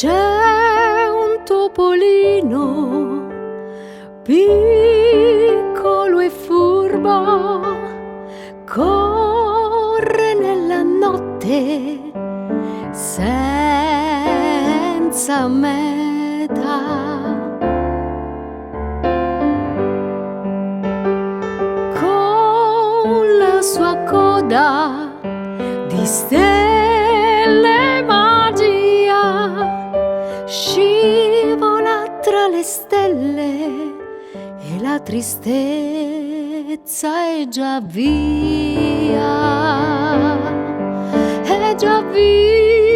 C'è un topolino piccolo e furbo, corre nella notte senza meta. Con la sua coda di stelle magia scivola tra le stelle e la tristezza è già via, è già via.